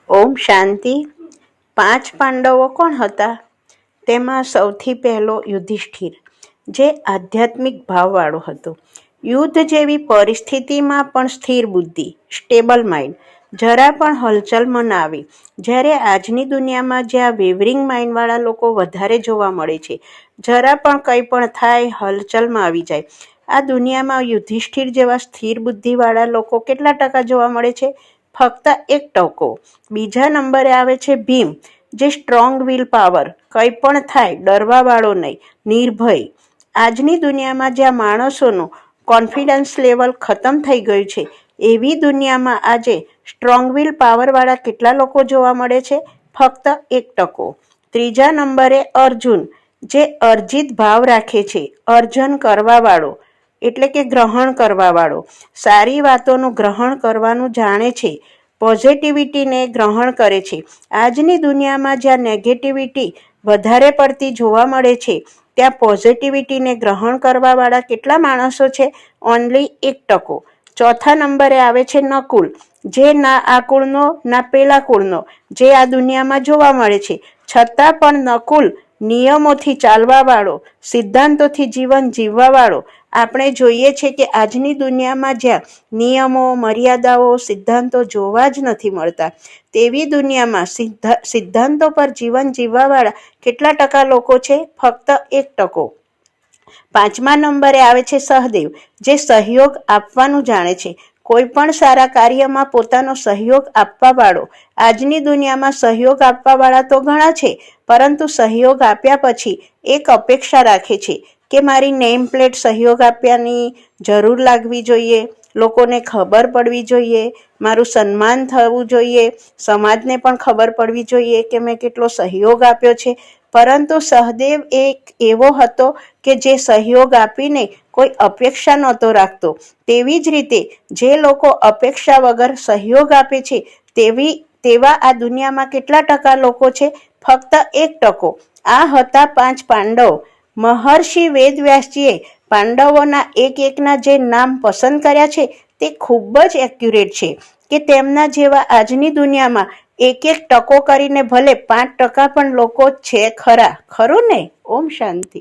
ઓમ શાંતિ. 5 પાંડવો કોણ હતા? તેમાં સૌથી પહેલો યુધિષ્ઠિર, જે આધ્યાત્મિક ભાવવાળો હતો. યુદ્ધ જેવી પરિસ્થિતિમાં પણ સ્થિર બુદ્ધિ, સ્ટેબલ માઇન્ડ, જરા પણ હલચલમાં ના આવી. જ્યારે આજની દુનિયામાં જ્યાં વેવરિંગ માઇન્ડવાળા લોકો વધારે જોવા મળે છે, જરા પણ કંઈ પણ થાય હલચલમાં આવી જાય. આ દુનિયામાં યુધિષ્ઠિર જેવા સ્થિર બુદ્ધિવાળા લોકો કેટલા ટકા જોવા મળે છે? ફક્ત 1%. બીજા નંબરે આવે છે ભીમ, જે સ્ટ્રોંગ વિલ પાવર, કંઈ પણ થાય ડરવાવાળો નહીં, નિર્ભય. આજની દુનિયામાં જ્યાં માણસોનું કોન્ફિડન્સ લેવલ ખતમ થઈ ગયું છે, એવી દુનિયામાં આજે સ્ટ્રોંગ વિલ પાવરવાળા કેટલા લોકો જોવા મળે છે? ફક્ત 1%. ત્રીજા નંબરે અર્જુન, જે અર્જિત ભાવ રાખે છે, અર્જન કરવાવાળો, એટલે કે ગ્રહણ કરવાવાળો, સારી વાતોનું ગ્રહણ કરવાનું જાણે છે, પોઝિટિવિટીને ગ્રહણ કરે છે. આજની દુનિયામાં જ્યાં નેગેટિવિટી વધારે પડતી જોવા મળે છે, ત્યાં પોઝિટિવિટીને ગ્રહણ કરવાવાળા કેટલા માણસો છે? ઓનલી 1%. ચોથા નંબરે આવે છે નકુલ, જે ના આ કુળનો ના પેલા કુળનો, જે આ દુનિયામાં જોવા મળે છે, છતાં પણ નકુલ નિયમોથી ચાલવાવાળો, સિદ્ધાંતોથી જીવન જીવવાવાળો. આપણે જોઈએ છે કે આજની દુનિયામાં જ્યાં નિયમો, મર્યાદાઓ, સિદ્ધાંતો જોવા જ નથી મળતા, તેવી દુનિયામાં સિદ્ધાંતો પર જીવન જીવવાવાળા કેટલા ટકા લોકો છે? ફક્ત 1%. પાંચમા નંબરે આવે છે સહદેવ, જે સહયોગ આપવાનું જાણે છે, કોઈ પણ સારા કાર્યમાં પોતાનો સહયોગ આપવાવાળો. આજની દુનિયામાં સહયોગ આપવાવાળા તો ઘણા છે, પરંતુ સહયોગ આપ્યા પછી એક અપેક્ષા રાખે છે કે મારી નેમ પ્લેટ સહયોગ આપ્યાની જરૂર લાગવી જોઈએ, લોકોને ખબર પડવી જોઈએ, મારું સન્માન થવું જોઈએ, સમાજને પણ ખબર પડવી જોઈએ કે મેં કેટલો સહયોગ આપ્યો છે. પરંતુ સહદેવ એક એવો હતો કે જે સહયોગ આપીને કોઈ અપેક્ષા નહોતો રાખતો. તેવી જ રીતે જે લોકો અપેક્ષા વગર સહયોગ આપે છે, તેવા આ દુનિયામાં કેટલા ટકા લોકો છે? ફક્ત 1%. આ હતા 5 પાંડવ. મહર્ષિ વેદવ્યાસજીએ પાંડવોના એકના જે નામ પસંદ કર્યા છે, તે ખૂબ જ એક્યુરેટ છે કે તેમના જેવા આજની દુનિયામાં 1% કરીને ભલે 5% પણ લોકો છે ખરા. ખરું ને? ઓમ શાંતિ.